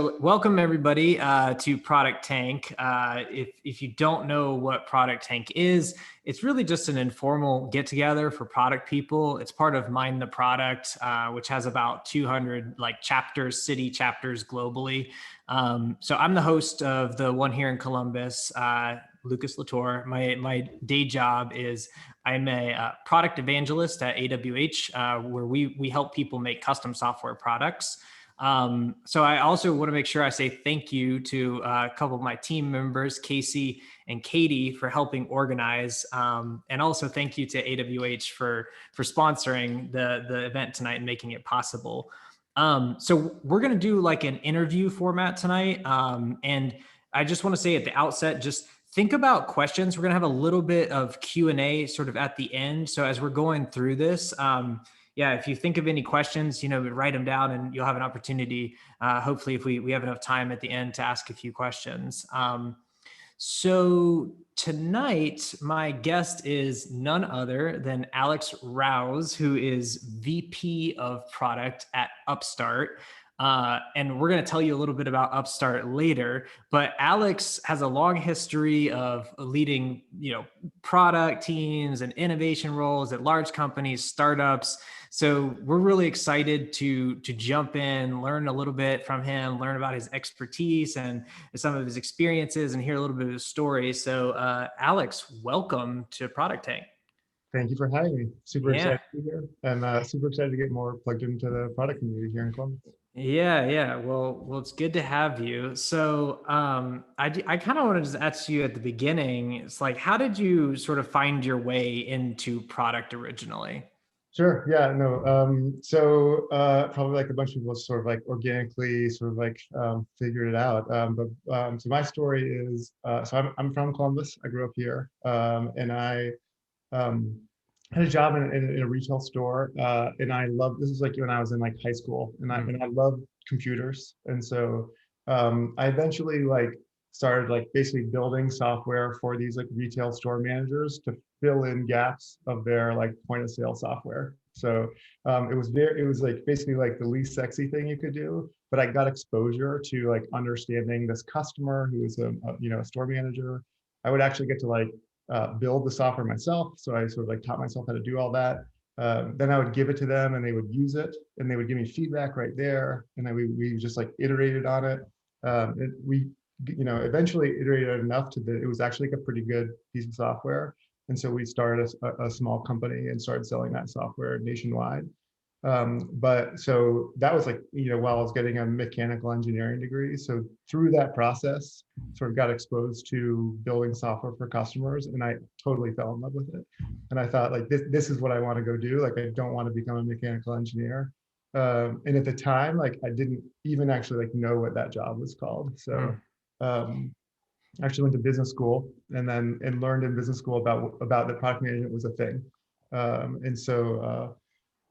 Welcome everybody to ProductTank. If you don't know what ProductTank is, it's really just an informal get together for product people. It's part of Mind the Product, which has about 200 chapters, city chapters globally. So I'm the host of the one here in Columbus, Lucas Latour. My day job is I'm a product evangelist at AWH, where we help people make custom software products. So I also want to make sure I say thank you to a couple of my team members, Casey and Katie, for helping organize. And also thank you to AWH for sponsoring the event tonight and making it possible. So we're going to do like an interview format tonight. And I just want to say at the outset, just think about questions. We're going to have a little bit of Q&A sort of at the end. So as we're going through this, yeah, if you think of any questions, write them down and you'll have an opportunity, hopefully if we have enough time at the end to ask a few questions. So tonight, my guest is none other than Alex Rouse, who is VP of Product at Upstart. And we're going to tell you a little bit about Upstart later, but Alex has a long history of leading, product teams and innovation roles at large companies, startups. So we're really excited to jump in, learn a little bit from him, learn about his expertise and some of his experiences and hear a little bit of his story. So Alex, welcome to ProductTank. Thank you for having me. Super excited to be here and super excited to get more plugged into the product community here in Columbus. Yeah. Well, it's good to have you. So I kind of want to just ask you at the beginning, it's like, how did you sort of find your way into product originally? Sure. Yeah. No. So probably like a bunch of people sort of like organically figured it out. So my story is so I'm from Columbus. I grew up here, and I had a job in a retail store, and I loved. This is like when I was in like high school, and I loved computers, and so I eventually started basically building software for these retail store managers to fill in gaps of their point of sale software. So it was basically the least sexy thing you could do, but I got exposure to understanding this customer who was a store manager. I would actually get to build the software myself. So I sort of taught myself how to do all that. Then I would give it to them and they would use it and they would give me feedback right there. And then we just iterated on it. We eventually iterated enough that it was actually a pretty good piece of software. And so we started a small company and started selling that software nationwide. But so that was while I was getting a mechanical engineering degree. So through that process, sort of got exposed to building software for customers, and I totally fell in love with it. And I thought this is what I want to go do. I don't want to become a mechanical engineer. And at the time, I didn't even actually know what that job was called. So I actually went to business school and learned in business school about that product management was a thing. And so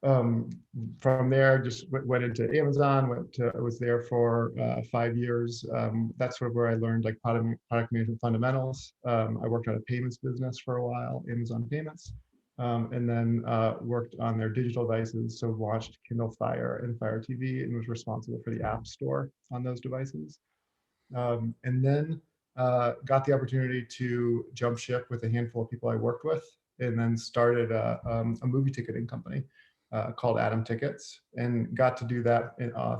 from there, just went into Amazon. I was there for 5 years. That's sort of where I learned product management fundamentals. I worked on a payments business for a while, Amazon Payments, and then worked on their digital devices. So launched Kindle Fire and Fire TV, and was responsible for the App Store on those devices. And then got the opportunity to jump ship with a handful of people I worked with, and then started a movie ticketing company called Atom Tickets, and got to do that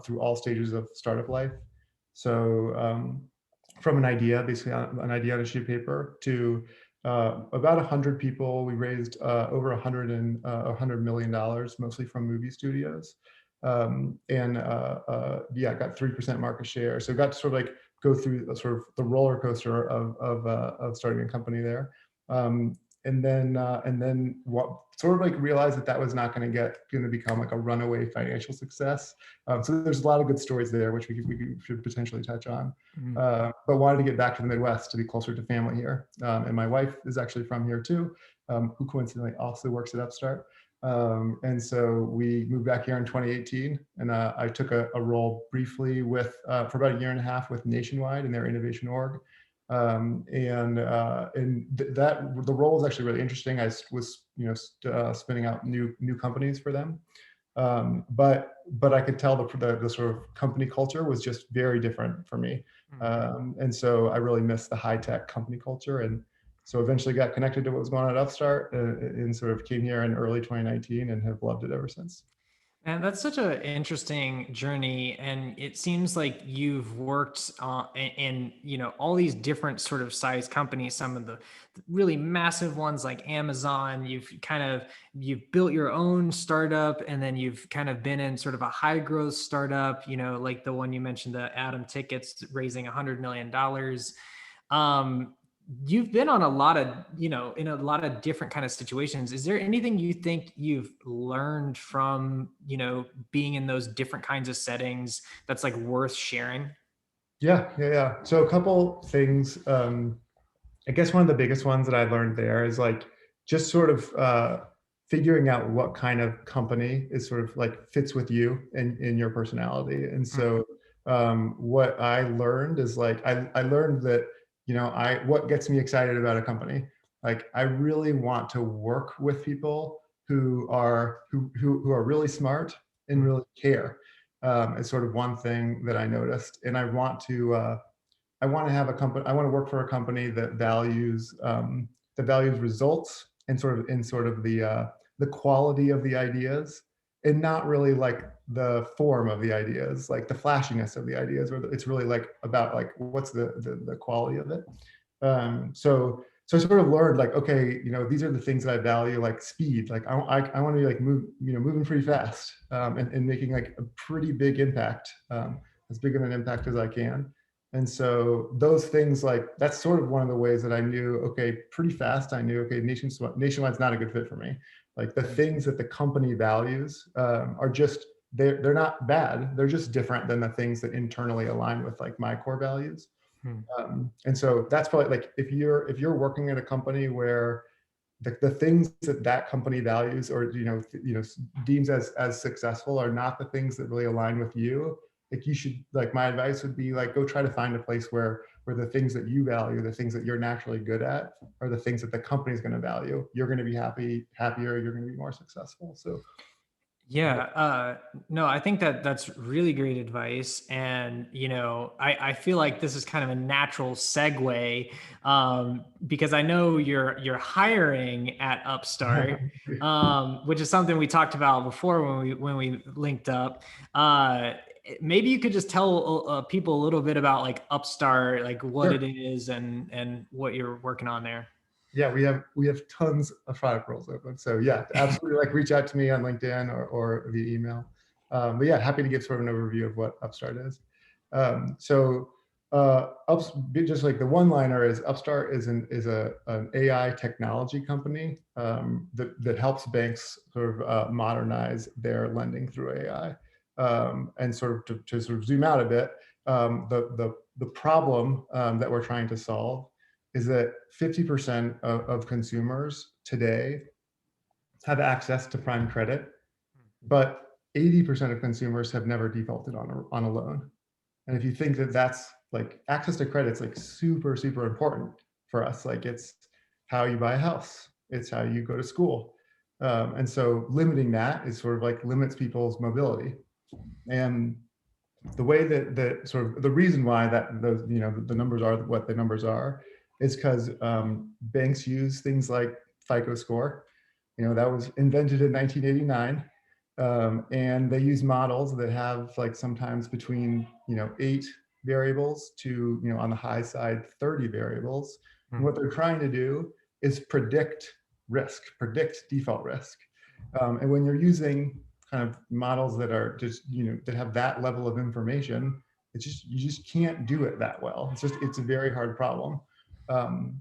through all stages of startup life. So from an idea, basically an idea on a sheet of paper, to about 100 people. We raised over $100 million, mostly from movie studios. And yeah, got 3% market share. So got to sort of go through the roller coaster of starting a company there. And then what sort of realized that was not going to become a runaway financial success. So there's a lot of good stories there, which we should potentially touch on. But wanted to get back to the Midwest to be closer to family here. And my wife is actually from here too, who coincidentally also works at Upstart. And so we moved back here in 2018, and I took a role briefly for about a year and a half with Nationwide in their innovation org. The role was actually really interesting. I was spinning out new companies for them. But I could tell the sort of company culture was just very different for me. And so I really missed the high tech company culture. And so eventually got connected to what was going on at Upstart, and sort of came here in early 2019 and have loved it ever since. And that's such an interesting journey, and it seems like you've worked in all these different sort of size companies. Some of the really massive ones like Amazon. You've built your own startup, and then you've kind of been in sort of a high growth startup. Like the one you mentioned, the Atom Tickets, raising $100 million. You've been on a lot of, in a lot of different kind of situations. Is there anything you think you've learned from, being in those different kinds of settings that's like worth sharing? Yeah. So a couple things. I guess one of the biggest ones that I learned there is like just sort of figuring out what kind of company is sort of like fits with you and in your personality. And so what I learned is like I learned that I what gets me excited about a company. Like I really want to work with people who are really smart and really care. Is sort of one thing that I noticed, and I want to have a company. I want to work for a company that values results and sort of the quality of the ideas, and not really like the form of the ideas, like the flashiness of the ideas. Where it's really like about like what's the quality of it. So I sort of learned like, okay, these are the things that I value, like speed. Like I want to be like moving pretty fast, and making like a pretty big impact, as big of an impact as I can. And so those things, like that's sort of one of the ways that I knew, okay, pretty fast, I knew, okay, Nationwide's not a good fit for me. Like the things that the company values are just, they're not bad. They're just different than the things that internally align with like my core values. Hmm. And so that's probably like, if you're working at a company where the things that that company values or deems as successful are not the things that really align with you, like you should, like my advice would be like go try to find a place where the things that you value, the things that you're naturally good at, are the things that the company's going to value. You're going to be happier, you're going to be more successful. So Yeah, no, I think that that's really great advice. And, I feel like this is kind of a natural segue, because I know you're hiring at Upstart, which is something we talked about before when we linked up. Maybe you could just tell people a little bit about like Upstart, like what it sure. is and what you're working on there. Yeah, we have tons of product roles open. So yeah, absolutely. Like reach out to me on LinkedIn or via email. But yeah, happy to give sort of an overview of what Upstart is. So just like the one liner is Upstart an AI technology company that helps banks sort of modernize their lending through AI. And sort of to sort of zoom out a bit, the problem that we're trying to solve is that 50% of consumers today have access to prime credit, but 80% of consumers have never defaulted on a loan. And if you think that that's like access to credit is like super, super important for us, like it's how you buy a house, it's how you go to school. And so limiting that is sort of like limits people's mobility. And the way that sort of the reason why that those the numbers are what the numbers are is because banks use things like FICO score. That was invented in 1989, and they use models that have like sometimes between 8 variables to on the high side 30 variables. And what they're trying to do is predict default risk. And when you're using kind of models that are just that have that level of information, you just can't do it that well. It's a very hard problem. And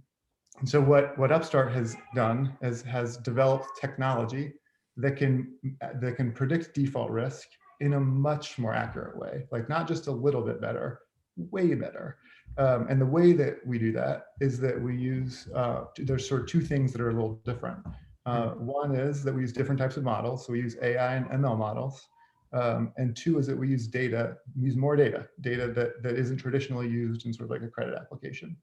so what Upstart has done is has developed technology that can predict default risk in a much more accurate way, like not just a little bit better, way better. And the way that we do that is that we use there's sort of two things that are a little different. One is that we use different types of models. So we use AI and ML models. And two is that we use more data that isn't traditionally used in sort of like a credit application.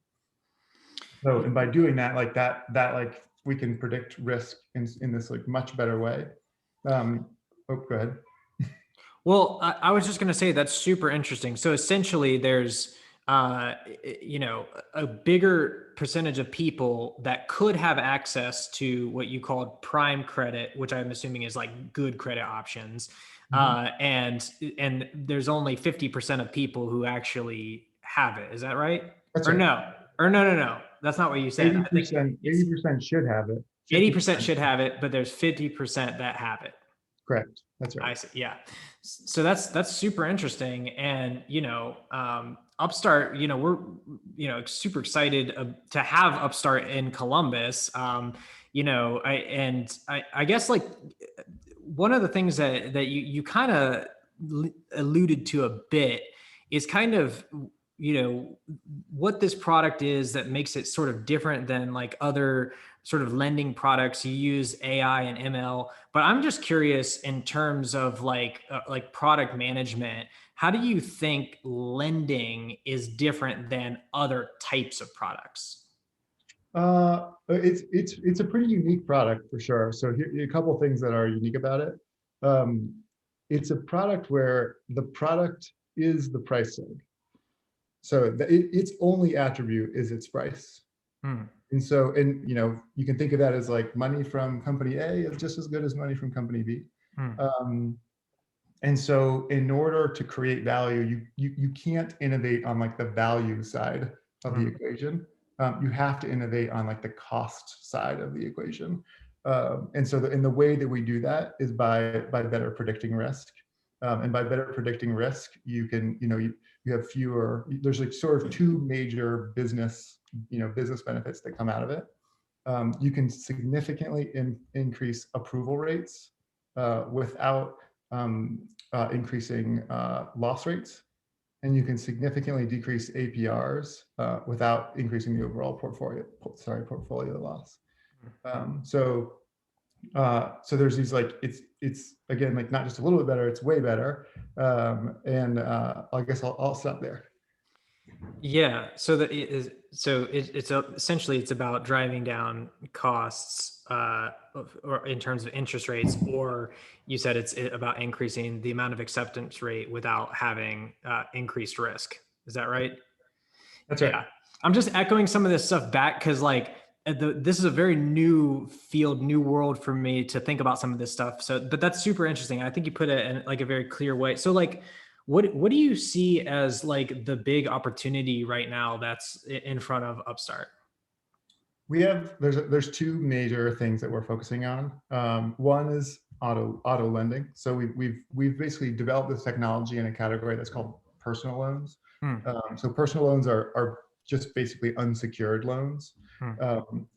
So, and by doing that, like that like we can predict risk in this like much better way. Oh, go ahead. Well, I was just going to say that's super interesting. So essentially, there's you know, a bigger percentage of people that could have access to what you called prime credit, which I'm assuming is like good credit options, Mhm. and there's only 50% of people who actually have it. Is that right? That's Or right. no? Or no, no, no. That's not what you said. I think 80 it's percent should have it. 80% 50%. should have it, but there's 50% that have it. Correct. That's right. I see. Yeah. So that's super interesting. And, Upstart, we're, super excited to have Upstart in Columbus. I guess like one of the things that you kind of alluded to a bit is kind of, what this product is that makes it sort of different than like other sort of lending products. You use AI and ML, but I'm just curious in terms of like product management, how do you think lending is different than other types of products? It's a pretty unique product for sure. So here a couple of things that are unique about it. Um, it's a product where the product is the price tag. So its only attribute is its price. Hmm. And so, and you can think of that as like money from company A is just as good as money from company B. Hmm. Um, and so in order to create value, you can't innovate on like the value side of the Hmm. equation. You have to innovate on like the cost side of the equation. And so the way that we do that is by better predicting risk. And by better predicting risk, you can, you have fewer, there's like sort of two major business benefits that come out of it. You can significantly increase approval rates without increasing loss rates, and you can significantly decrease APRs without increasing the overall portfolio loss. So there's these like it's again like not just a little bit better, it's way better. And I guess I'll stop there. Yeah. So that is essentially it's about driving down costs, or in terms of interest rates, or you said it's about increasing the amount of acceptance rate without having increased risk. Is that right? That's right. Yeah. I'm just echoing some of this stuff back because like this is a very new field, new world for me to think about some of this stuff. So, but that's super interesting. I think you put it in like a very clear way. So like, what do you see as like the big opportunity right now that's in front of Upstart? There's two major things that we're focusing on. One is auto lending. So we've basically developed this technology in a category that's called personal loans. Hmm. So personal loans are just basically unsecured loans, Hmm.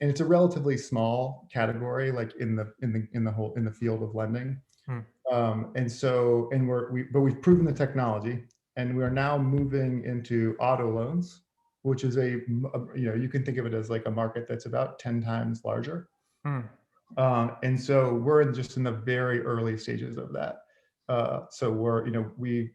and it's a relatively small category, like in the field of lending. Hmm. But we've proven the technology, and we are now moving into auto loans, which is you can think of it as like a market that's about 10 times larger. Hmm. And so we're just in the very early stages of that. So we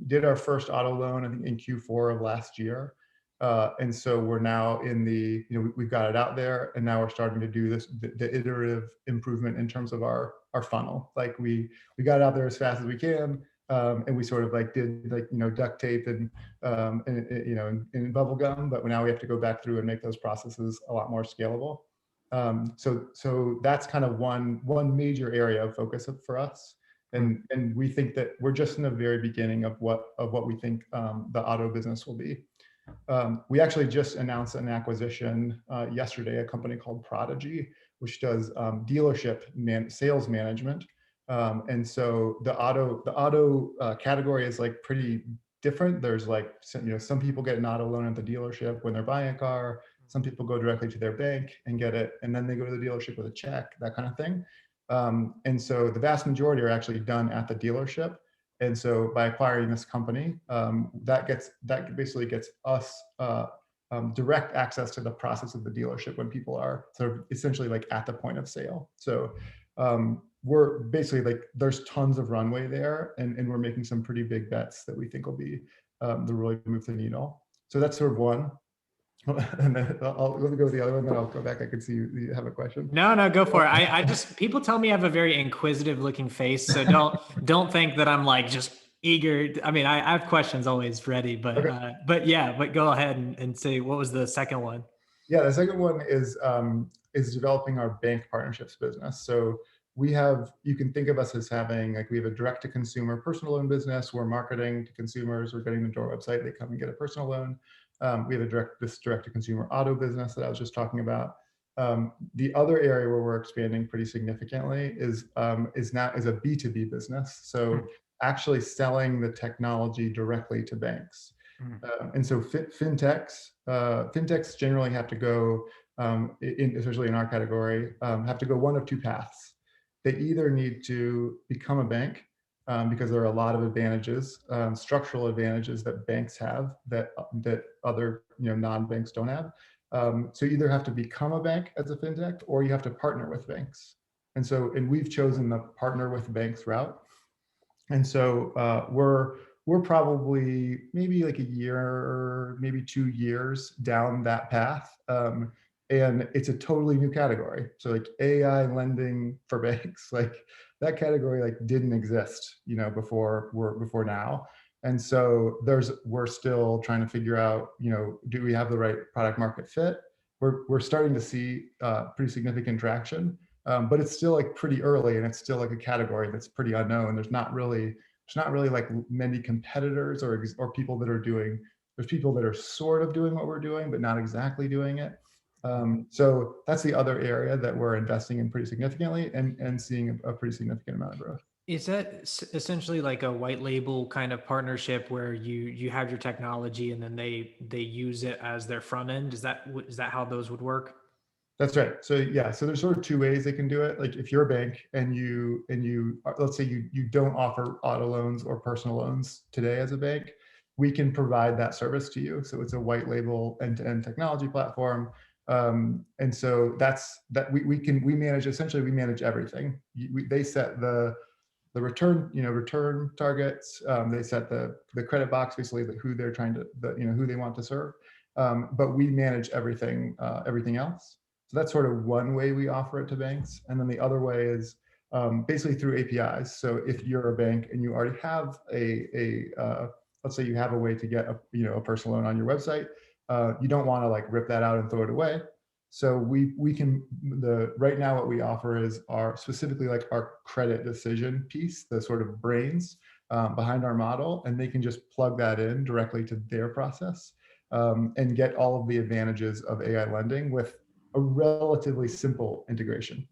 did our first auto loan, I think in Q4 of last year. And so we're now we've got it out there, and now we're starting to do the iterative improvement in terms of our funnel. Like we got it out there as fast as we can. And we sort of like did like, duct tape and bubble gum, but now we have to go back through and make those processes a lot more scalable. So that's kind of one major area of focus for us, Hmm. and we think that we're just in the very beginning of what we think the auto business will be. We actually just announced an acquisition yesterday, a company called Prodigy, which does sales management. And so the auto category is like pretty different. There's like some people get an auto loan at the dealership when they're buying a car. Some people go directly to their bank and get it, and then they go to the dealership with a check, that kind of thing. And so the vast majority are actually done at the dealership. And so by acquiring this company, that basically gets us direct access to the process of the dealership when people are sort of essentially like at the point of sale. So we're basically like there's tons of runway there, and we're making some pretty big bets that we think will be the really move the needle. So that's sort of one. And then let me go with the other one, then I'll go back. I can see you have a question. No, go for it. I just people tell me I have a very inquisitive looking face, so don't think that I'm like just eager. I mean, I have questions always ready, Okay. but yeah, but go ahead and say what was the second one? Yeah, the second one is developing our bank partnerships business. So we have, you can think of us as having, like, we have a direct to consumer personal loan business. We're marketing to consumers. We're getting them to our website. They come and get a personal loan. We have this direct to consumer auto business that I was just talking about. The other area where we're expanding pretty significantly is a B2B business. So actually selling the technology directly to banks. And so fintechs generally have to go, especially in our category, have to go one of two paths. They either need to become a bank, because there are a lot of advantages, structural advantages that banks have that other non-banks don't have. So you either have to become a bank as a fintech, or you have to partner with banks. And we've chosen the partner with banks route. And so we're probably maybe like a year, maybe 2 years down that path. And it's a totally new category. So like AI lending for banks, like that category like didn't exist, before now. And so we're still trying to figure out, do we have the right product market fit? We're starting to see pretty significant traction. But it's still like pretty early, and it's still like a category that's pretty unknown. There's not really like many competitors or people that are doing. There's people that are sort of doing what we're doing, but not exactly doing it. So that's the other area that we're investing in pretty significantly, and seeing a pretty significant amount of growth. Is that essentially like a white label kind of partnership where you have your technology and then they use it as their front end? Is that how those would work? That's right. So yeah, so there's sort of two ways they can do it. Like if you're a bank and let's say you don't offer auto loans or personal loans today as a bank, we can provide that service to you. So it's a white label end-to-end technology platform. And so we manage essentially they set the return targets. They set the credit box, basically who they're trying to who they want to serve. But we manage everything else. So that's sort of one way we offer it to banks. And then the other way is basically through APIs. So if you're a bank and you already have let's say you have a way to get a personal loan on your website, you don't want to like rip that out and throw it away. So right now what we offer is specifically like our credit decision piece, the sort of brains behind our model, and they can just plug that in directly to their process, and get all of the advantages of AI lending with a relatively simple integration.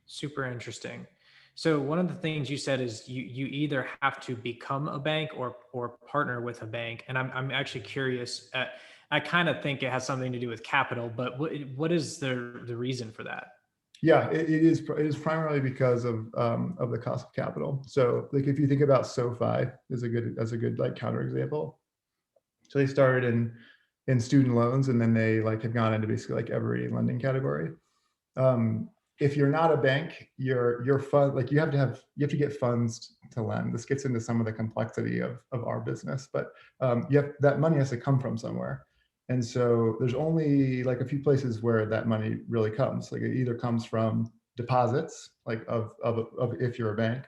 Super interesting. So one of the things you said is you either have to become a bank or partner with a bank. And I'm actually curious. I kind of think it has something to do with capital, but what is the reason for that? Yeah, it is primarily because of the cost of capital. So like if you think about SoFi as a good like counterexample. So they started in student loans, and then they like have gone into basically like every lending category. If you're not a bank, your fund, like you have to get funds to lend. This gets into some of the complexity of our business, but that money has to come from somewhere. And so there's only like a few places where that money really comes. Like it either comes from deposits, like of if you're a bank,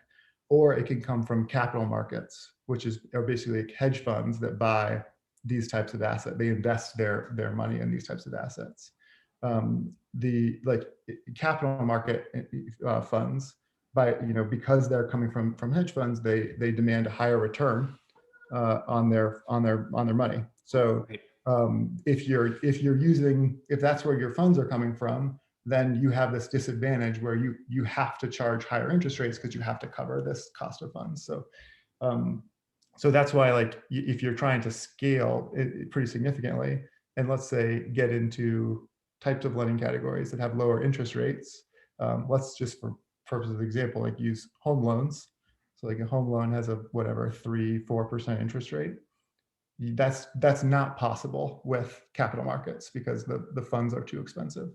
or it can come from capital markets, which are basically like hedge funds that buy these types of assets. They invest their money in these types of assets. The like capital market funds, because they're coming from hedge funds, they demand a higher return on their money. So Right. if that's where your funds are coming from, then you have this disadvantage where you have to charge higher interest rates because you have to cover this cost of funds. So that's why, like, if you're trying to scale it pretty significantly, and let's say get into types of lending categories that have lower interest rates, let's just, for purposes of example, like use home loans. So like a home loan has a whatever 3-4% interest rate. That's not possible with capital markets because the funds are too expensive.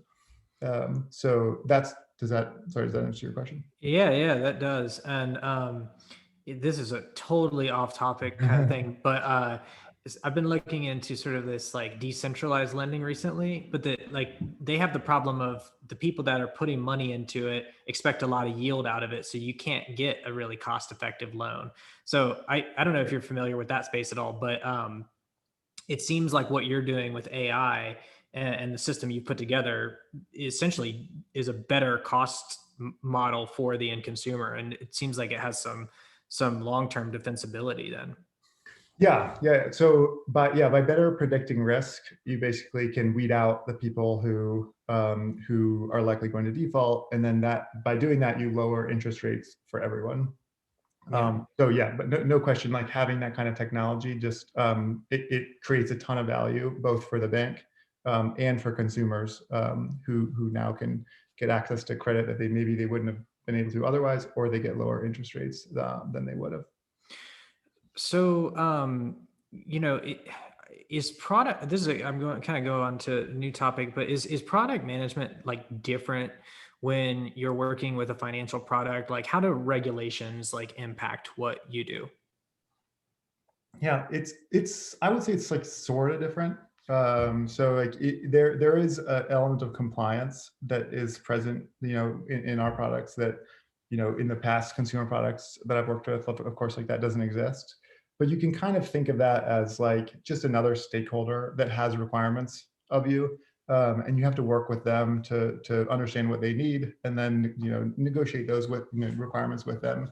So does that answer your question? Yeah, that does. And this is a totally off topic kind of thing, but I've been looking into sort of this like decentralized lending recently, but they have the problem of the people that are putting money into it expect a lot of yield out of it. So you can't get a really cost effective loan. So I don't know if you're familiar with that space at all, but it seems like what you're doing with AI and the system you put together essentially is a better cost model for the end consumer. And it seems like it has some long-term defensibility then. Yeah. So by better predicting risk, you basically can weed out the people who are likely going to default, and then that by doing that, you lower interest rates for everyone. Yeah. So yeah, but no question, like having that kind of technology just it creates a ton of value both for the bank and for consumers who now can get access to credit that maybe they wouldn't have been able to otherwise, or they get lower interest rates than they would have. So, is product, this is, I'm going to kind of go on to a new topic, but is product management like different when you're working with a financial product? Like how do regulations like impact what you do? Yeah, it's I would say it's like sort of different. So like there is an element of compliance that is present, in our products that, in the past consumer products that I've worked with, of course, like that doesn't exist. But you can kind of think of that as like just another stakeholder that has requirements of you, and you have to work with them to understand what they need, and then negotiate those requirements with them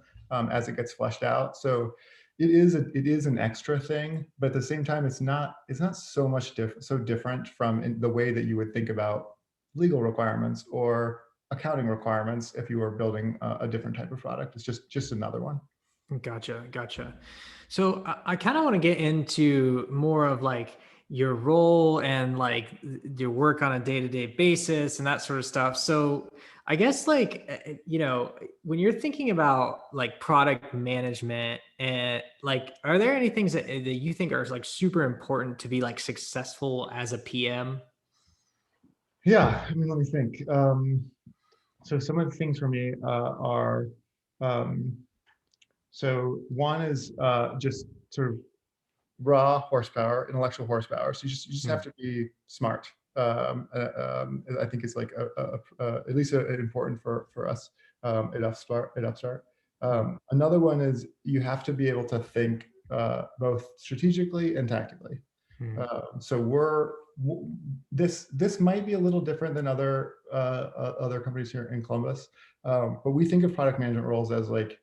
as it gets fleshed out. So it is an extra thing, but at the same time, it's not so much different from the way that you would think about legal requirements or accounting requirements if you were building a different type of product. It's just another one. Gotcha. So I kind of want to get into more of like your role and like your work on a day-to-day basis and that sort of stuff. So I guess like, when you're thinking about like product management and like, are there any things that you think are like super important to be like successful as a PM? Yeah, I mean, let me think. So some of the things for me are um, so one is just sort of raw horsepower, intellectual horsepower. So you just have to be smart. I think it's like at least important for us at Upstart. Another one is you have to be able to think both strategically and tactically. Hmm. So this might be a little different than other companies here in Columbus, but we think of product management roles as like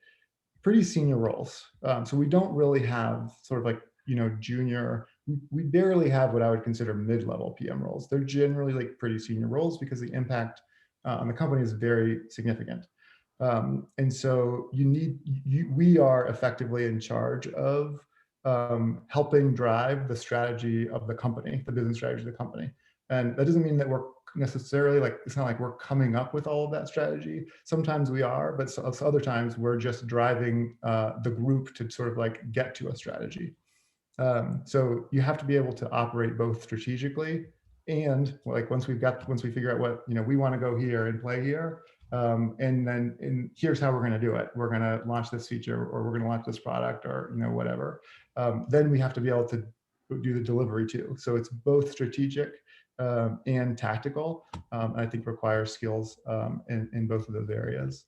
pretty senior roles. So we don't really have sort of like, junior, we barely have what I would consider mid-level PM roles. They're generally like pretty senior roles because the impact on the company is very significant. And so we are effectively in charge of helping drive the strategy of the company, the business strategy of the company. And that doesn't mean that we're necessarily like, it's not like we're coming up with all of that strategy. Sometimes we are, but so other times we're just driving the group to sort of like get to a strategy. So you have to be able to operate both strategically and like once we figure out what we want to go here and play here, and here's how we're going to do it. We're going to launch this feature, or we're going to launch this product, or whatever. Then we have to be able to do the delivery too. So it's both strategic and tactical. I think requires skills in both of those areas.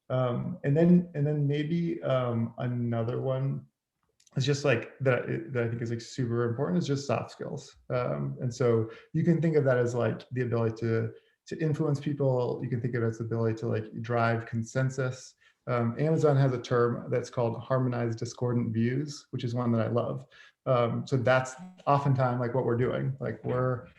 And then maybe another one it's just like that I think is like super important is just soft skills. And so you can think of that as like the ability to influence people. You can think of it as the ability to like drive consensus. Amazon has a term that's called harmonized discordant views, which is one that I love. So that's oftentimes like what we're doing. Like we're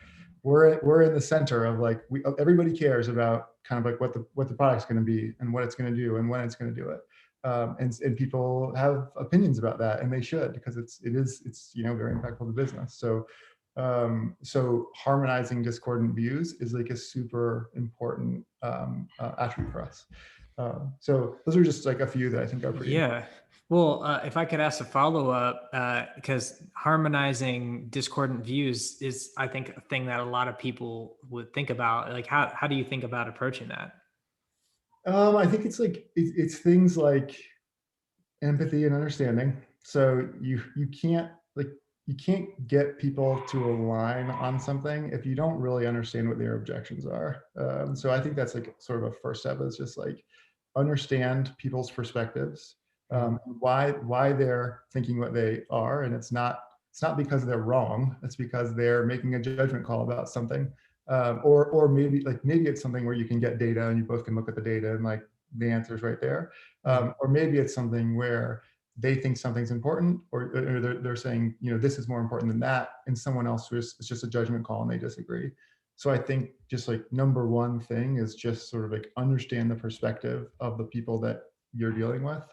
in the center of like everybody cares about kind of like what the product's going to be and what it's going to do and when it's going to do it. And people have opinions about that, and they should, because it's very impactful to business. So harmonizing discordant views is like a super important attribute for us. So those are just like a few that I think are pretty important. Yeah. Well, if I could ask a follow up, because harmonizing discordant views is, I think, a thing that a lot of people would think about. Like, how do you think about approaching that? I think it's things like empathy and understanding. So you can't like you can't get people to align on something if you don't really understand what their objections are. So I think that's like sort of a first step, is just like understand people's perspectives, why they're thinking what they are, and it's not because they're wrong. It's because they're making a judgment call about something, or maybe it's something where you can get data and you both can look at the data and like the answer's right there, or maybe it's something where they think something's important, or they're saying, this is more important than that, and someone else it's just a judgment call and they disagree. So I think just like number one thing is just sort of like understand the perspective of the people that you're dealing with.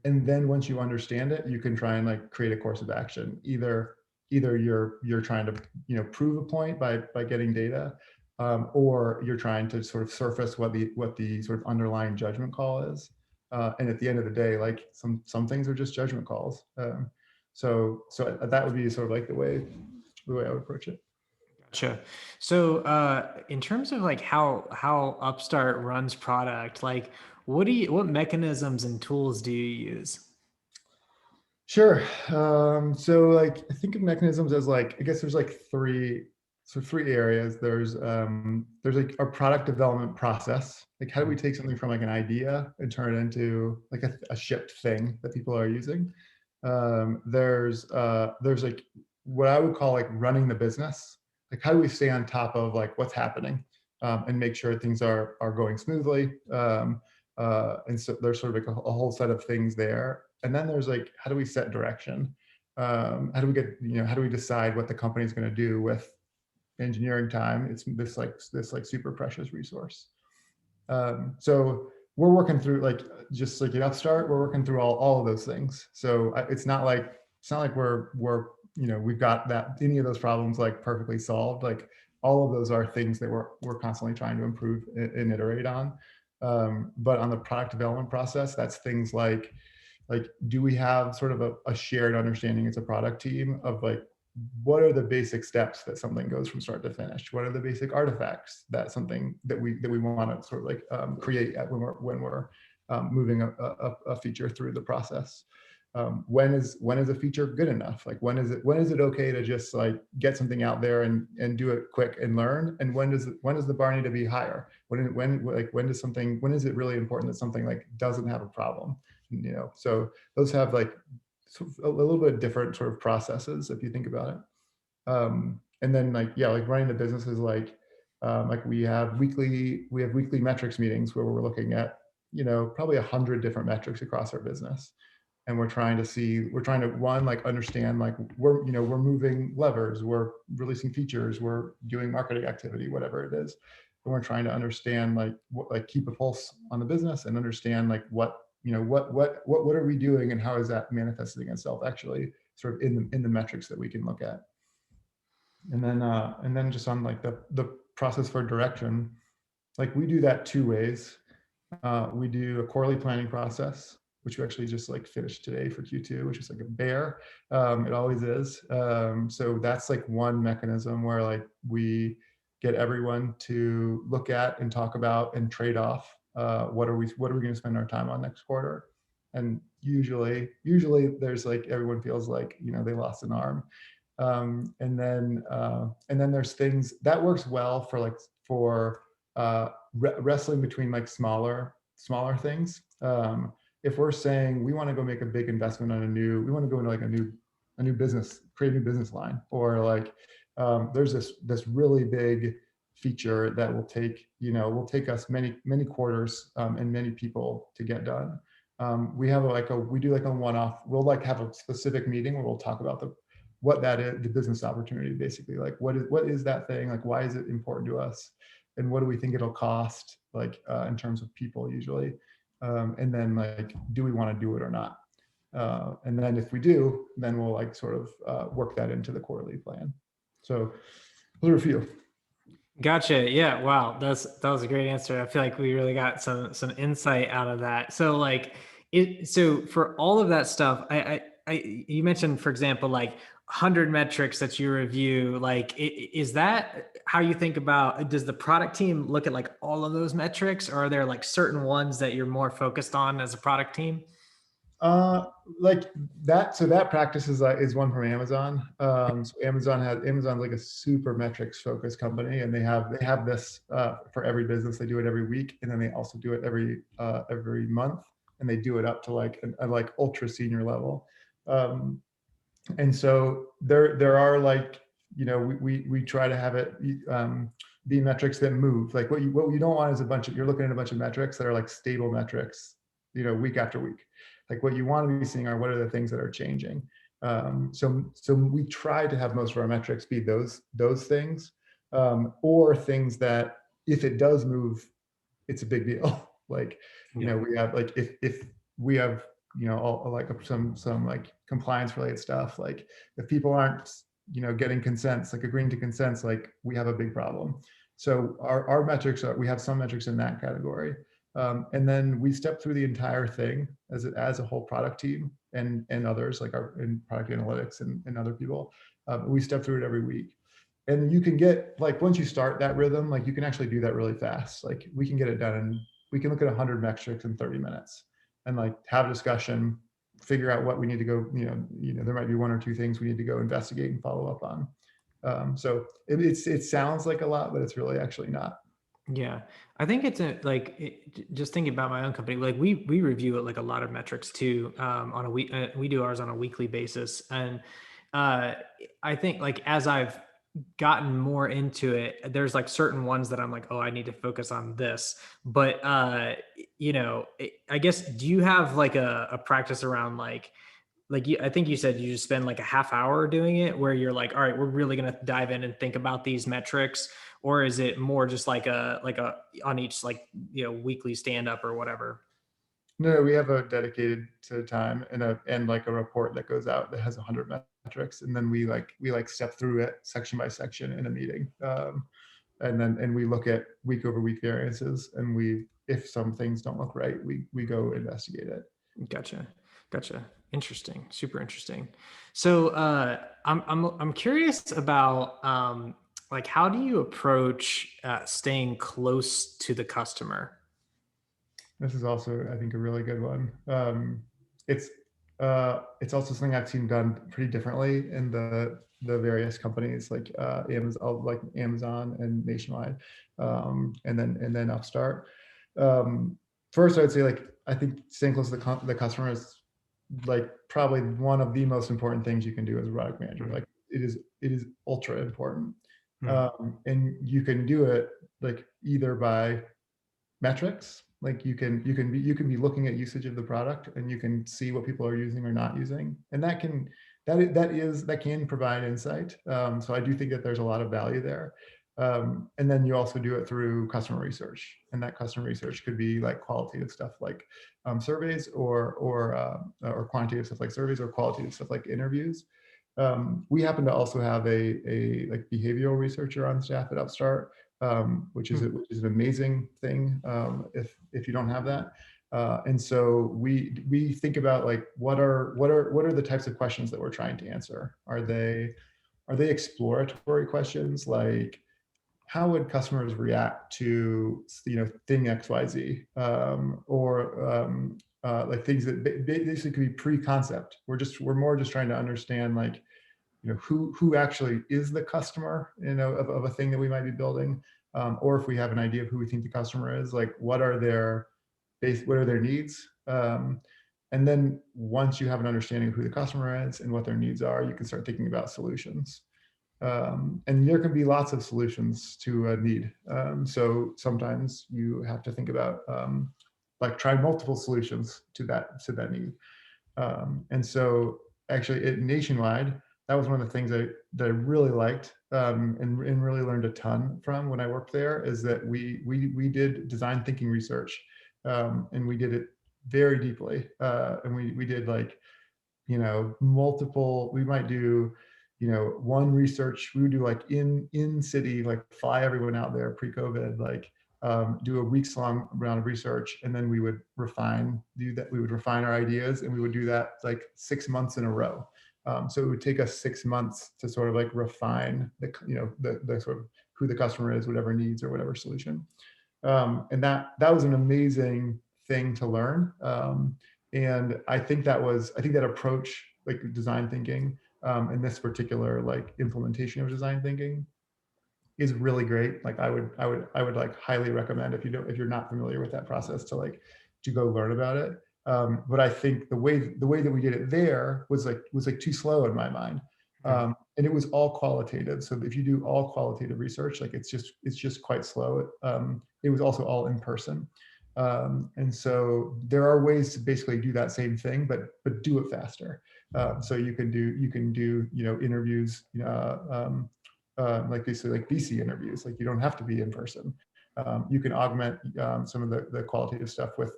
And then once you understand it, you can try and like create a course of action. Either you're trying to prove a point by getting data, or you're trying to sort of surface what the sort of underlying judgment call is. And at the end of the day, like some things are just judgment calls. So that would be sort of like the way I would approach it. Gotcha. So in terms of like how Upstart runs product, like what mechanisms and tools do you use? Sure. So like I think of mechanisms as like, I guess there's like three areas. There's like our product development process. Like how do we take something from like an idea and turn it into like a shipped thing that people are using? There's like what I would call like running the business. Like how do we stay on top of like what's happening, and make sure things are going smoothly. And so there's sort of like a whole set of things there. And then there's like, how do we set direction? How do we decide what the company is going to do with engineering time? It's this super precious resource. So we're working through like, just like at Upstart, we're working through all of those things. So it's not like we're we've got any of those problems like perfectly solved. Like all of those are things that we're constantly trying to improve and iterate on. But on the product development process, that's things like do we have sort of a shared understanding as a product team of like what are the basic steps that something goes from start to finish? What are the basic artifacts that we want to sort of like create when we're moving a feature through the process? When is a feature good enough? Like when is it okay to just like get something out there and do it quick and learn? And when does the bar need to be higher? When is it really important that something like doesn't have a problem? So those have like a little bit different sort of processes if you think about it. And then like running the business is like we have weekly metrics meetings where we're looking at probably 100 different metrics across our business, and we're trying to one, like understand like we're moving levers, we're releasing features, we're doing marketing activity, whatever it is, and we're trying to understand like keep a pulse on the business and understand like what are we doing and how is that manifesting itself actually sort of in the metrics that we can look at. And then just on like the process for direction, like we do that two ways. We do a quarterly planning process, which we actually just like finished today for Q2, which is like a bear. It always is. So that's like one mechanism where like we get everyone to look at and talk about and trade off what are we going to spend our time on next quarter. And usually there's like everyone feels like they lost an arm. And then there's things that works well for wrestling between like smaller things. If we're saying we want to go make a big investment we want to go into like a new business, create a new business line, or like there's this really big feature that will take us many quarters and many people to get done. We do like a one-off. We'll like have a specific meeting where we'll talk about what that is, the business opportunity, basically. Like what is that thing? Like why is it important to us? And what do we think it'll cost, like in terms of people usually? And then like, do we want to do it or not? And then if we do, then we'll like sort of work that into the quarterly plan. So those are a few. Gotcha. Yeah. Wow. That was a great answer. I feel like we really got some insight out of that. So like so for all of that stuff, you mentioned, for example, like 100 metrics that you review. Like, is that how you think about? Does the product team look at like all of those metrics, or are there like certain ones that you're more focused on as a product team? Uh, like that. So that practice is one from Amazon. So Amazon's like a super metrics focused company, and they have this for every business. They do it every week, and then they also do it every month, and they do it up to like a like ultra senior level. Um, and so there are like, we try to have it be metrics that move. Like what you don't want is you're looking at a bunch of metrics that are like stable metrics, week after week. Like what you want to be seeing are what are the things that are changing. So we try to have most of our metrics be those things, or things that if it does move, it's a big deal. Like, Yeah. we have like if we have, all like some like compliance related stuff, like if people aren't, getting consents, like agreeing to consents, like we have a big problem. So our metrics we have some metrics in that category. And then we step through the entire thing as a whole product team and others like our in product analytics and other people. We step through it every week. And you can get like, once you start that rhythm, like you can actually do that really fast. Like we can get it done and we can look at 100 metrics in 30 minutes and like have a discussion, figure out what we need to go, there might be one or two things we need to go investigate and follow up on. So it sounds like a lot, but it's really actually not. Yeah, I think it's just thinking about my own company. Like we review it like a lot of metrics too on a week. We do ours on a weekly basis, and uh, I think like as I've gotten more into it, there's like certain ones that I'm like, oh, I need to focus on this. But I guess, do you have like a practice around I think you said you just spend like a half hour doing it where you're like, all right, we're really going to dive in and think about these metrics? Or is it more just like a on each weekly stand up or whatever? No, we have a dedicated to time and like a report that goes out that has 100 metrics, and then we step through it section by section in a meeting. And we look at week over week variances, and if some things don't look right, we go investigate it. Gotcha. Gotcha. Interesting. Super interesting. So I'm curious about like, how do you approach staying close to the customer? This is also, I think, a really good one. It's it's also something I've seen done pretty differently in the various companies like Amazon and Nationwide, and then Upstart. First, I'd say like I think staying close to the customer is like probably one of the most important things you can do as a product manager. Mhm. Like it is ultra important, Mhm. and you can do it like either by metrics. Like you can be looking at usage of the product, and you can see what people are using or not using, and that can provide insight. So I do think that there's a lot of value there. And then you also do it through customer research, and that customer research could be like qualitative stuff like surveys, or quantitative stuff like surveys, or qualitative stuff like interviews. We happen to also have a like behavioral researcher on staff at Upstart, which is an amazing thing. If you don't have that, and so we think about like what are the types of questions that we're trying to answer. Are they exploratory questions like how would customers react to thing XYZ, or like things that basically could be pre-concept. We're more just trying to understand like who actually is the customer, of a thing that we might be building, or if we have an idea of who we think the customer is, like what are their needs, and then once you have an understanding of who the customer is and what their needs are, you can start thinking about solutions. And there can be lots of solutions to a need. So sometimes you have to think about like try multiple solutions to that need. And so actually at Nationwide, that was one of the things that I really liked, and really learned a ton from when I worked there, is that we did design thinking research, and we did it very deeply, and we did like multiple. We might do one research. We would do like in city, like fly everyone out there pre-COVID, like do a weeks long round of research, and then we would refine our ideas, and we would do that like 6 months in a row. So it would take us 6 months to sort of like refine the sort of who the customer is, whatever needs or whatever solution. And that was an amazing thing to learn. And I think that approach, like design thinking, and this particular like implementation of design thinking is really great. Like I would like highly recommend if you're not familiar with that process to go learn about it. But I think the way that we did it there was like too slow in my mind. And it was all qualitative. So if you do all qualitative research, like it's just quite slow. It was also all in person. And so there are ways to basically do that same thing, but do it faster. So you can do interviews, like they say, like VC interviews. Like you don't have to be in person. You can augment some of the qualitative stuff with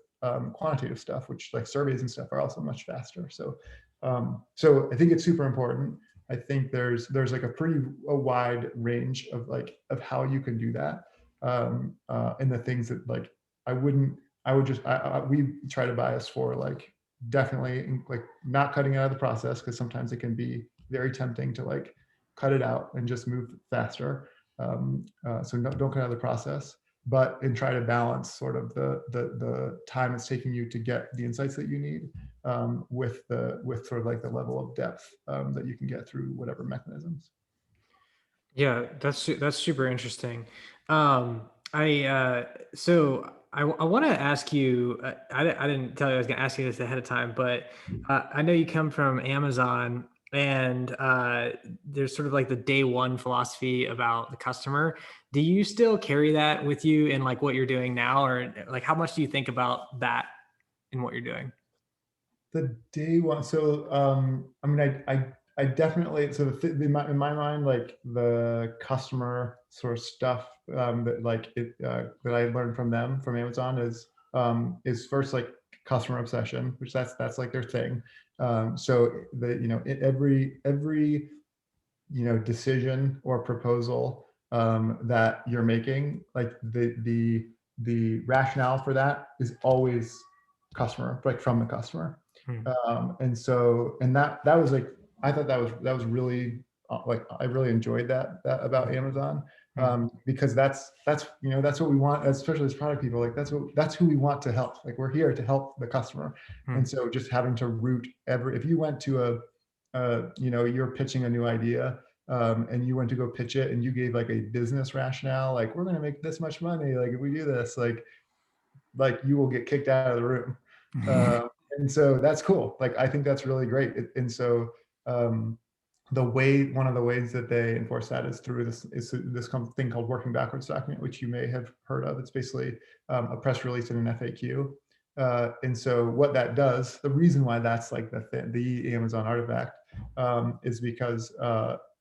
quantitative stuff, which like surveys and stuff are also much faster. So I think it's super important. I think there's like a wide range of how you can do that, and the things that like I wouldn't I would just we try to bias for like definitely like not cutting out of the process, because sometimes it can be very tempting to like cut it out and just move faster. So no, don't cut out of the process, and try to balance sort of the time it's taking you to get the insights that you need, with sort of like the level of depth that you can get through whatever mechanisms. Yeah, that's super interesting. I so I want to ask you. I didn't tell you I was going to ask you this ahead of time, but I know you come from Amazon, and there's sort of like the day one philosophy about the customer. Do you still carry that with you in like what you're doing now, or like how much do you think about that in what you're doing? The day one. So I mean, I definitely, so in my mind, like the customer sort of stuff, that I learned from them from Amazon is first like customer obsession, which that's like their thing. So every decision or proposal that you're making, like the rationale for that is always customer, like from the customer. Hmm. And that was like, I thought that was really like I really enjoyed that about Amazon, Hmm. because that's what we want, especially as product people. Like that's who we want to help. Like we're here to help the customer. Hmm. And so just having to root if you went to you're pitching a new idea, and you went to go pitch it, and you gave like a business rationale, like we're going to make this much money, like if we do this, like you will get kicked out of the room. And so that's cool. Like I think that's really great. And so um, one of the ways that they enforce that is through this thing called working backwards document, which you may have heard of. It's basically a press release and an FAQ. And so what that does, the reason why that's like the Amazon artifact, is because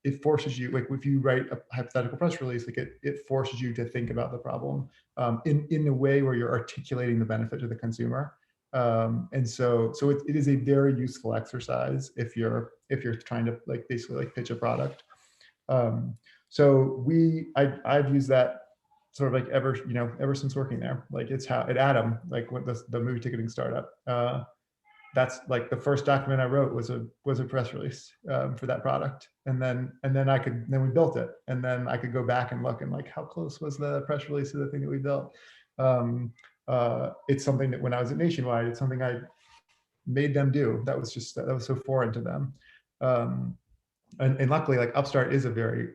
it forces you, like if you write a hypothetical press release, like it forces you to think about the problem in a way where you're articulating the benefit to the consumer. And so it is a very useful exercise if you're trying to like basically like pitch a product. Um, I've used that sort of like ever since working there. Like it's how at Adam, like what the movie ticketing startup. That's like the first document I wrote was a press release for that product, and then we built it, and then I could go back and look and like how close was the press release to the thing that we built. It's something that when I was at Nationwide, it's something I made them do. That was so foreign to them. Um, and luckily, like Upstart is a very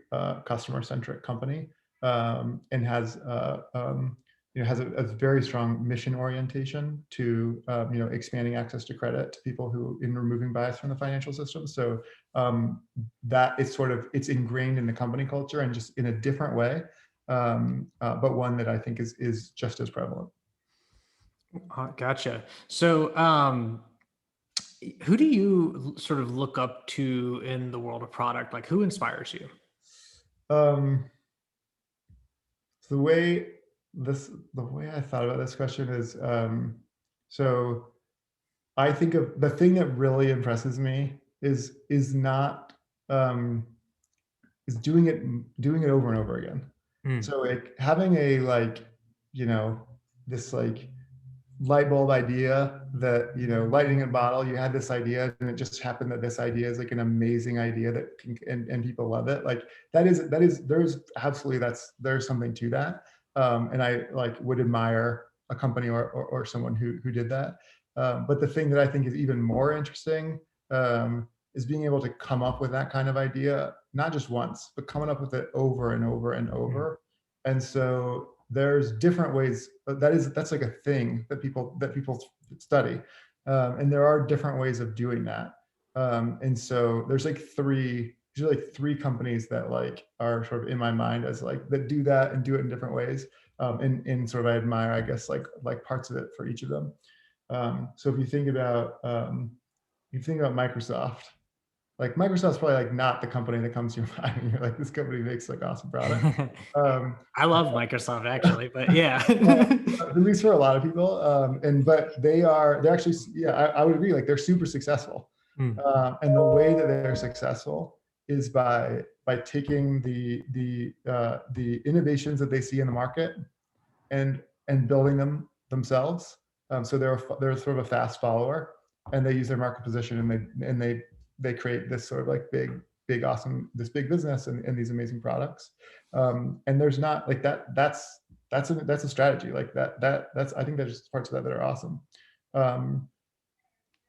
customer centric company, and has a very strong mission orientation to expanding access to credit to people who in removing bias from the financial system. So that it's ingrained in the company culture and just in a different way, but one that I think is just as prevalent. Gotcha. So, who do you sort of look up to in the world of product? Like, who inspires you? Um, so the way I thought about this question is, so I think of the thing that really impresses me is not is doing it over and over again. Hmm. So like having a like this like light bulb idea that lightning in a bottle, you had this idea and it just happened that this idea is like an amazing idea that and people love it. Like there's absolutely there's something to that. And I like would admire a company or someone who did that. But the thing that I think is even more interesting is being able to come up with that kind of idea, not just once, but coming up with it over and over and over. And so there's different ways. That's like a thing that people study, and there are different ways of doing that. And so there's like usually like three companies that like are sort of in my mind as like that do that and do it in different ways. And sort of I admire, I guess, like parts of it for each of them. So if you think about Microsoft, like Microsoft's probably like not the company that comes to your mind and you're like, this company makes like awesome product. I love Microsoft actually, but yeah. At least for a lot of people. But they're actually, yeah, I would agree, like they're super successful. Mm. And the way that they're successful is by taking the innovations that they see in the market and building them themselves. So they're sort of a fast follower, and they use their market position, and they create this sort of like big awesome, this big business and these amazing products. And there's not like that. That's a strategy like that's I think there's just parts of that are awesome.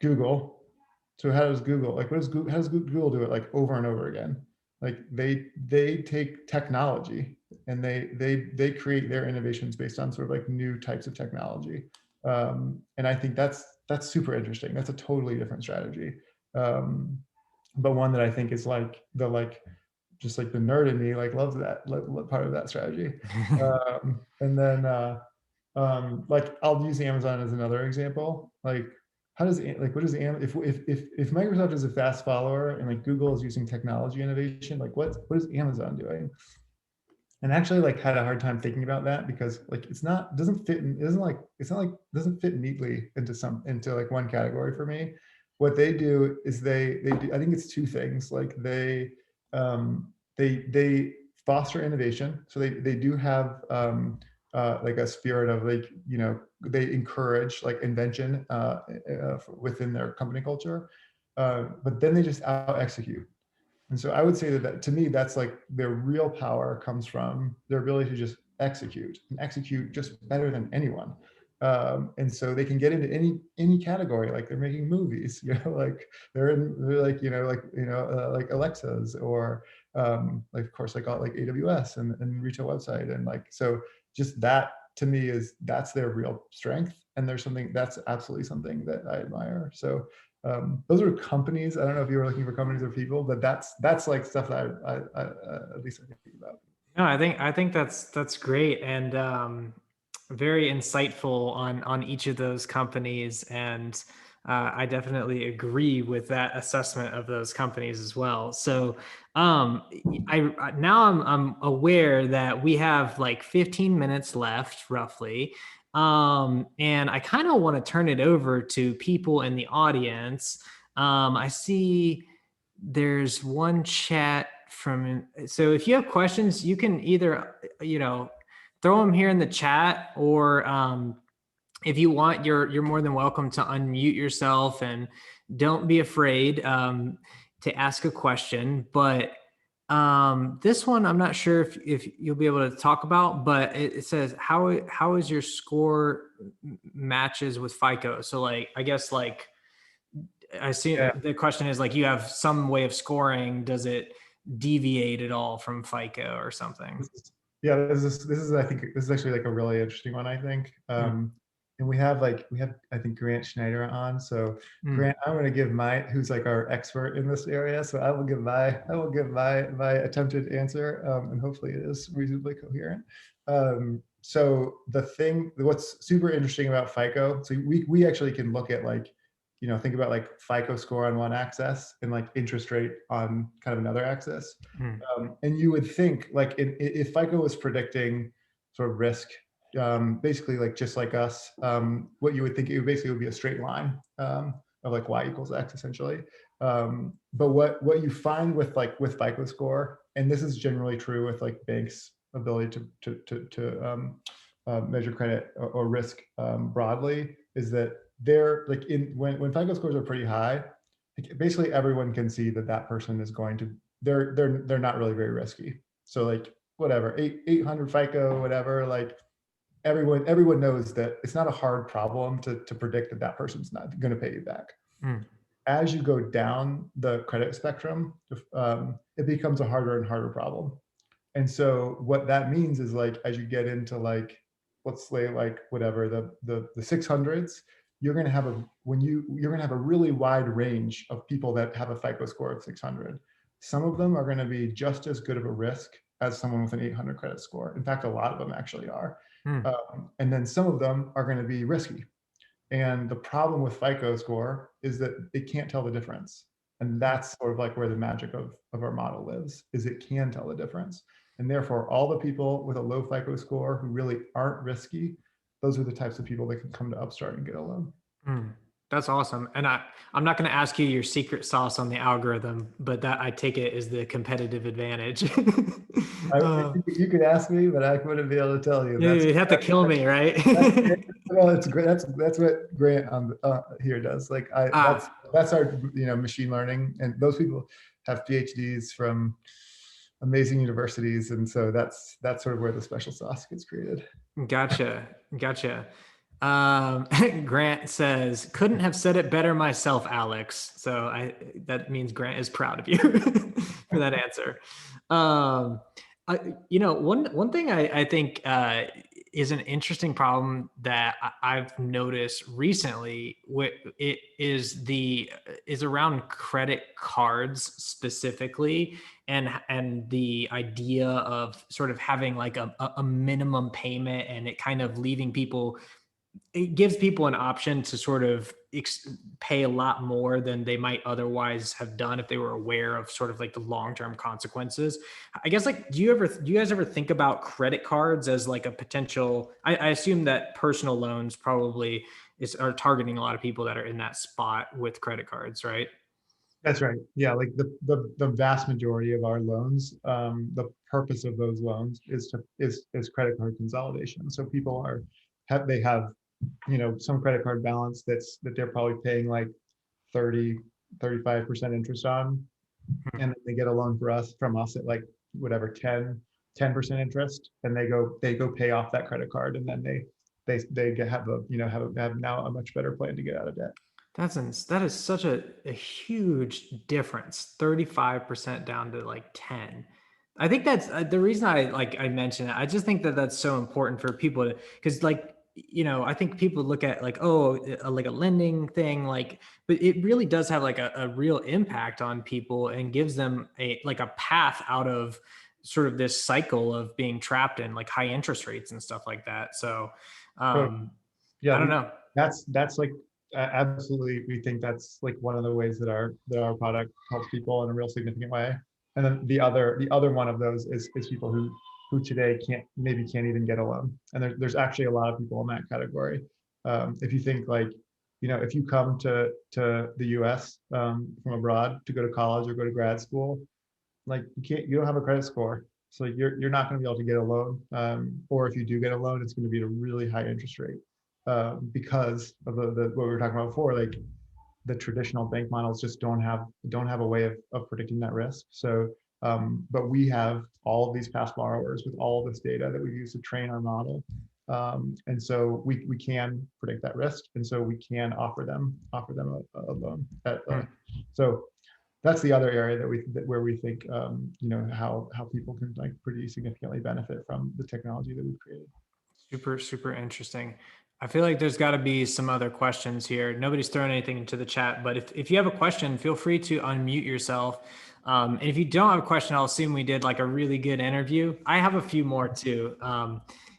Google. So how does Google, like, how does Google do it like over and over again? Like they take technology and they create their innovations based on sort of like new types of technology. And I think that's super interesting. That's a totally different strategy. But one that I think is like just like the nerd in me, like loves that part of that strategy. And then like I'll use Amazon as another example. Like how does like what is if Microsoft is a fast follower and like Google is using technology innovation, like what is Amazon doing? And actually like had a hard time thinking about that because like it's not doesn't fit neatly into like one category for me. What they do is they do, I think it's two things. Like they foster innovation, so they do have like a spirit of like, you know, they encourage like invention within their company culture, but then they just out execute. And so I would say that to me, that's like their real power comes from their ability to just execute and execute just better than anyone. And so they can get into any category, like they're making movies, you know, like they're like, like Alexas or like, of course, like AWS and retail website. And like, so just that to me that's their real strength. And there's something that's absolutely something that I admire. So those are companies. I don't know if you were looking for companies or people, but that's like stuff that I at least I think about. No, I think that's great and very insightful on each of those companies, and I definitely agree with that assessment of those companies as well. So now I'm aware that we have like 15 minutes left roughly. And I kind of want to turn it over to people in the audience. I see there's one chat from, so if you have questions, you can either, throw them here in the chat, or if you want, you're more than welcome to unmute yourself, and don't be afraid to ask a question. But this one, I'm not sure if you'll be able to talk about, but it says, how is your score matches with FICO? So like, I guess like, I see the question is like, you have some way of scoring. Does it deviate at all from FICO or something? This is I think this is actually like a really interesting one, I think. And we have I think Grant Schneider on. So Grant, I'm going to give who's like our expert in this area. So I will give my attempted answer, and hopefully it is reasonably coherent. So what's super interesting about FICO, so we actually can look at like, you know, think about like FICO score on one axis and like interest rate on kind of another axis. And you would think like if FICO was predicting sort of risk, basically like just like us, what you would think it basically would be a straight line of like y equals x essentially. But what you find with FICO score, and this is generally true with like banks' ability to measure credit or risk broadly, is that they're like when FICO scores are pretty high, like basically everyone can see that person is going to they're not really very risky. So like whatever 800 FICO, whatever, like everyone knows that it's not a hard problem to predict that that person's not going to pay you back. Mm. As you go down the credit spectrum, it becomes a harder and harder problem. And so what that means is like, as you get into like, let's say like whatever, the 600s, you're going to have you're going to have a really wide range of people that have a FICO score of 600. Some of them are going to be just as good of a risk as someone with an 800 credit score. In fact, a lot of them actually are. Mm. And then some of them are going to be risky. And the problem with FICO score is that it can't tell the difference. And that's sort of like where the magic of our model lives, is it can tell the difference. And therefore, all the people with a low FICO score who really aren't risky, those are the types of people that can come to Upstart and get a loan. Mm. That's awesome. And I'm not going to ask you your secret sauce on the algorithm, but that I take it is the competitive advantage. You could ask me, but I wouldn't be able to tell you. You'd have to kill me, right? Well, it's great. That's what Grant here does. Like that's our machine learning, and those people have PhDs from amazing universities, and so that's sort of where the special sauce gets created. Gotcha. Grant says, couldn't have said it better myself, Alex. So that means Grant is proud of you for that answer. One thing I think is an interesting problem that I've noticed recently. It is around credit cards specifically, and the idea of sort of having like a minimum payment, and it kind of leaving people. It gives people an option to sort of pay a lot more than they might otherwise have done if they were aware of sort of like the long-term consequences. I guess, like, do you guys ever think about credit cards as like a potential? I assume that personal loans probably are targeting a lot of people that are in that spot with credit cards, right? That's right. Yeah, like the vast majority of our loans, the purpose of those loans is credit card consolidation. So people they have some credit card balance that they're probably paying like 35% interest on, and then they get a loan from us at like whatever 10% interest, and they go pay off that credit card, and then have now a much better plan to get out of debt. That is such a huge difference. 35% down to like 10. I think that's the reason I mentioned it. I just think that that's so important for people to, because like, I think people look at like, oh, like a lending thing, like, but it really does have like a real impact on people and gives them like a path out of sort of this cycle of being trapped in like high interest rates and stuff like that. So, So I yeah, don't know. that's like absolutely, we think that's like one of the ways that our product helps people in a real significant way. And then the other one of those is people who today can't even get a loan. And there's actually a lot of people in that category. If you think like, if you come to the US from abroad to go to college or go to grad school, like you don't have a credit score. So you're not going to be able to get a loan. Or if you do get a loan, it's going to be at a really high interest rate because of what we were talking about before. Like the traditional bank models just don't have a way of predicting that risk. So, but we have all of these past borrowers with all of this data that we use to train our model. And so we can predict that risk, and so we can offer them a loan. So that's the other area where we think how people can like pretty significantly benefit from the technology that we've created. Super, super interesting. I feel like there's got to be some other questions here. Nobody's throwing anything into the chat, but if you have a question, feel free to unmute yourself. And if you don't have a question, I'll assume we did like a really good interview. I have a few more too,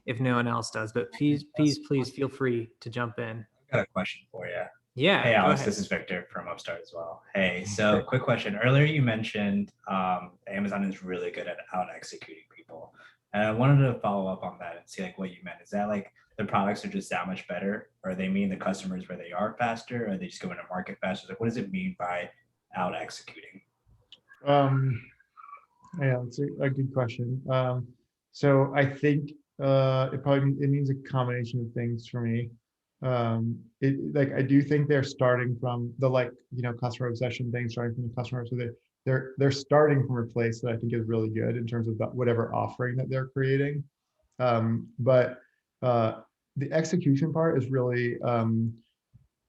if no one else does, but please feel free to jump in. I've got a question for you. Yeah. Hey, Alex, this is Victor from Upstart as well. Hey, so quick question. Earlier you mentioned Amazon is really good at out executing people. And I wanted to follow up on that and see like what you meant. Is that like the products are just that much better, or they mean the customers where they are faster, or they just go into market faster? Like, what does it mean by out executing? Yeah, it's a good question. So I think it means a combination of things for me. I do think they're starting from the customer obsession thing, starting from the customer. So they're starting from a place that I think is really good in terms of whatever offering that they're creating. But the execution part is really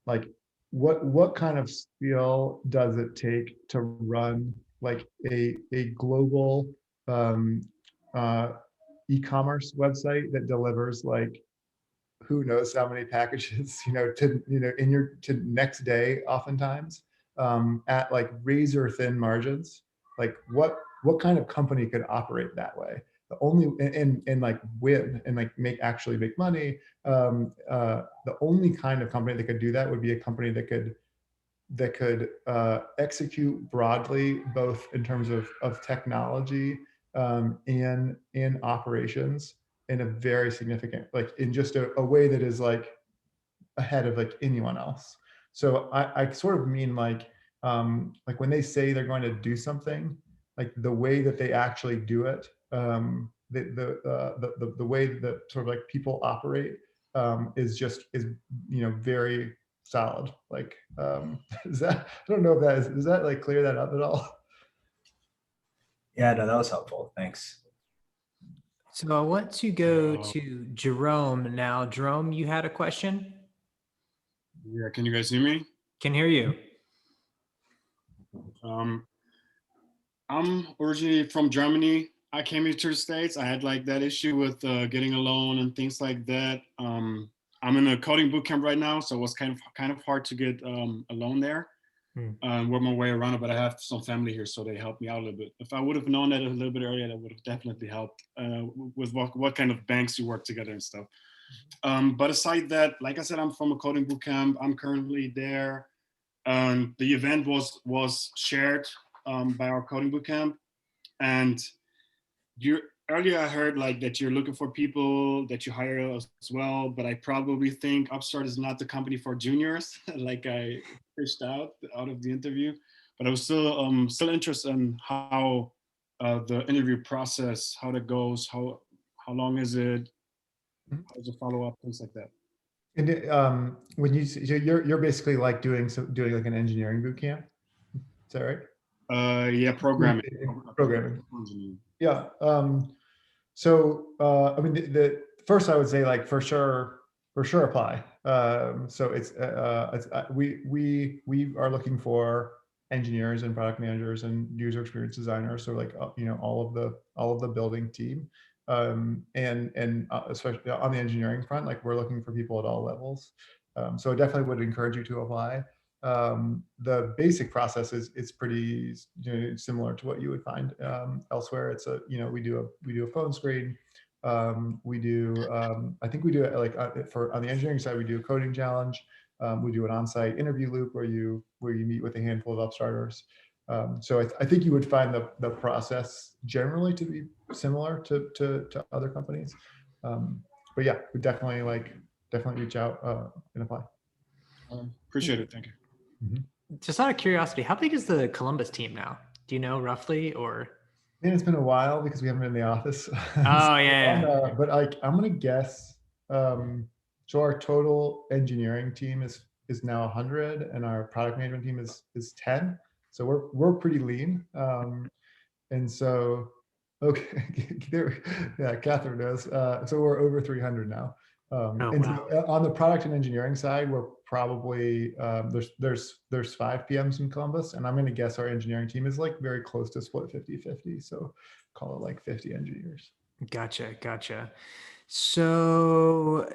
like what kind of skill does it take to run like a global um, e-commerce website that delivers like who knows how many packages, to, in your to next day, oftentimes, at like razor thin margins. Like what kind of company could operate that way? The only and like win and like actually make money. The only kind of company that could do that would be a company that could execute broadly, both in terms of technology and operations in a very significant, like in just a way that is like ahead of like anyone else. So I sort of mean like when they say they're going to do something, like the way that they actually do it, the way that sort of like people operate is very solid. Like is that, I don't know if that is, does that like clear that up at all? Yeah, no, that was helpful. Thanks. So I want to go to Jerome now. Jerome, you had a question? Yeah, can you guys hear me? Can hear you. I'm originally from Germany. I came here to the States. I had like that issue with getting a loan and things like that. I'm in a coding bootcamp right now, so it was kind of hard to get a loan there. Work my way around it, but I have some family here, so they helped me out a little bit. If I would have known that a little bit earlier, that would have definitely helped with what kind of banks you work together and stuff. But aside that, like I said, I'm from a coding bootcamp. I'm currently there. The event was shared by our coding bootcamp, and earlier I heard like that you're looking for people that you hire as well, but I probably think Upstart is not the company for juniors, like I fished out of the interview. But I was still interested in how the interview process, how that goes, how long is it, how's the follow up, things like that. And when so you're basically like doing like an engineering boot camp, is that right? Yeah, programming. Yeah. So I mean, the first I would say like for sure apply. So it's we are looking for engineers and product managers and user experience designers. So like all of the building team, and especially on the engineering front, like we're looking for people at all levels. So I definitely would encourage you to apply. The basic process is pretty similar to what you would find elsewhere. It's we do a phone screen. We do I think we do it like on the engineering side, we do a coding challenge. We do an on-site interview loop where you meet with a handful of Upstarters. So I think you would find the process generally to be similar to other companies. But yeah, we definitely reach out and apply. Appreciate it. Thank you. Just out of curiosity, how big is the Columbus team now? Do you know roughly, or? Man, it's been a while because we haven't been in the office. Oh yeah. But like I'm gonna guess. So our total engineering team is now 100, and our product management team is 10. So we're pretty lean. And so okay, yeah, Catherine knows. So we're over 300 now. And wow. so on the product and engineering side, we're probably there's 5 PMs in Columbus, and I'm going to guess our engineering team is like very close to split 50-50. So call it like 50 engineers. Gotcha. So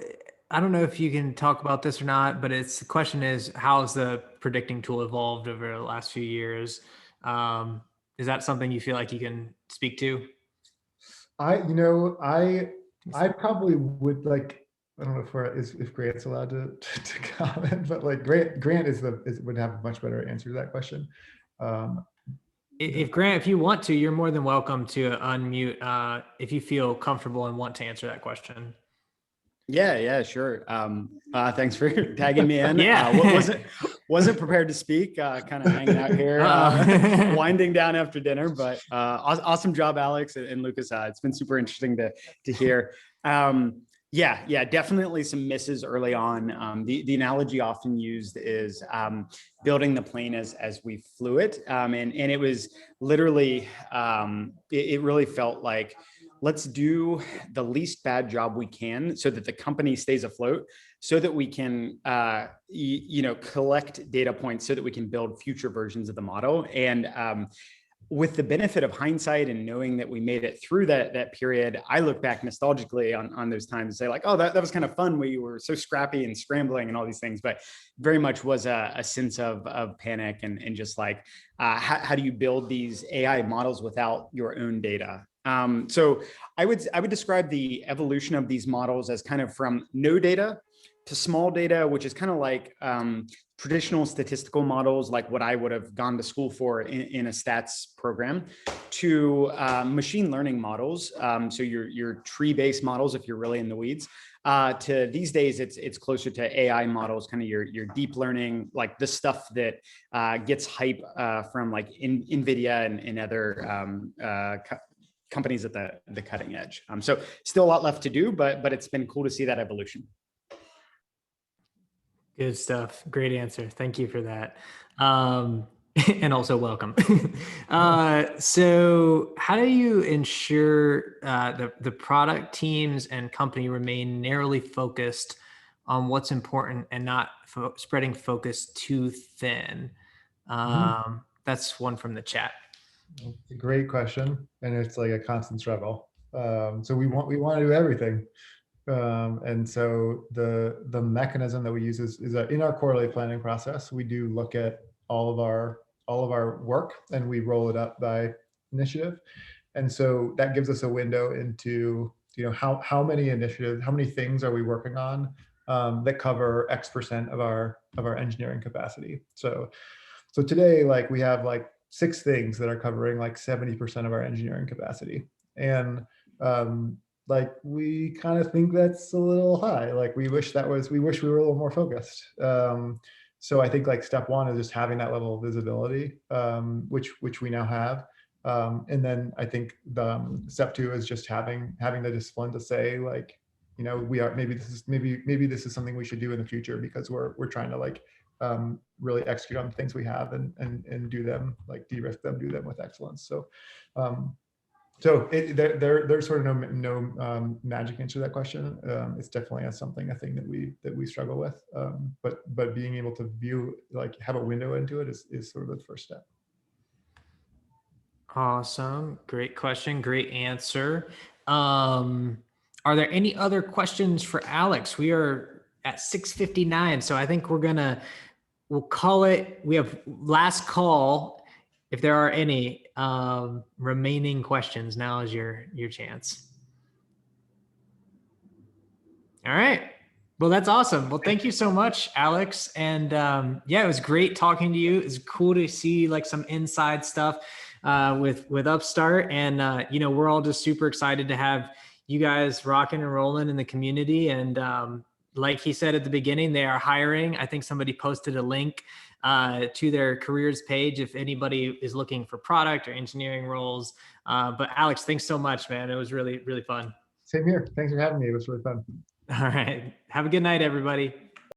I don't know if you can talk about this or not, but the question is, how has the predicting tool evolved over the last few years? Is that something you feel like you can speak to? I probably would like. I don't know if Grant's allowed to comment, but like Grant would have a much better answer to that question. If Grant, if you want to, you're more than welcome to unmute if you feel comfortable and want to answer that question. Yeah, sure. Thanks for tagging me in. Yeah. Wasn't prepared to speak, kind of hanging out here, winding down after dinner, but awesome job, Alex and Lucas. It's been super interesting to hear. Yeah, definitely some misses early on. The analogy often used is building the plane as we flew it. And it was literally, it really felt like let's do the least bad job we can so that the company stays afloat, so that we can, collect data points so that we can build future versions of the model. And with the benefit of hindsight and knowing that we made it through that period, I look back nostalgically on those times and say like, oh, that was kind of fun. We were so scrappy and scrambling and all these things, but very much was a sense of panic and just like, how do you build these AI models without your own data? So I would describe the evolution of these models as kind of from no data to small data, which is kind of like traditional statistical models, like what I would have gone to school for in a stats program, to machine learning models. So your tree-based models, if you're really in the weeds, to these days, it's closer to AI models, kind of your deep learning, like the stuff that gets hype from like NVIDIA and other companies at the cutting edge. So still a lot left to do, but it's been cool to see that evolution. Good stuff. Great answer. Thank you for that. And also welcome. So how do you ensure the product teams and company remain narrowly focused on what's important and not spreading focus too thin? That's one from the chat. It's a great question, and it's like a constant struggle. So we want to do everything. And so the mechanism that we use is in our quarterly planning process, we do look at all of our work and we roll it up by initiative. And so that gives us a window into, how many initiatives, how many things are we working on that cover X% of our engineering capacity. So today, like we have like 6 things that are covering like 70% of our engineering capacity. And like we kind of think that's a little high. Like we wish we were a little more focused. So I think like step 1 is just having that level of visibility, which we now have. And then I think the step 2 is just having the discipline to say like, maybe this is something we should do in the future because we're trying to like really execute on the things we have and do them, like de-risk them, do them with excellence. So there's sort of no magic answer to that question. It's definitely a thing that we struggle with. But being able to have a window into it is sort of the first step. Awesome. Great question. Great answer. Are there any other questions for Alex? We are at 6:59, so I think we'll call it. We have last call. If there are any remaining questions, now is your chance. All right. Well, that's awesome. Well, thank you so much, Alex. And yeah, it was great talking to you. It's cool to see like some inside stuff with Upstart. And, we're all just super excited to have you guys rocking and rolling in the community. And like he said at the beginning, they are hiring. I think somebody posted a link to their careers page if anybody is looking for product or engineering roles. But Alex, thanks so much, man. It was really, really fun. Same here. Thanks for having me. It was really fun. All right. Have a good night, everybody.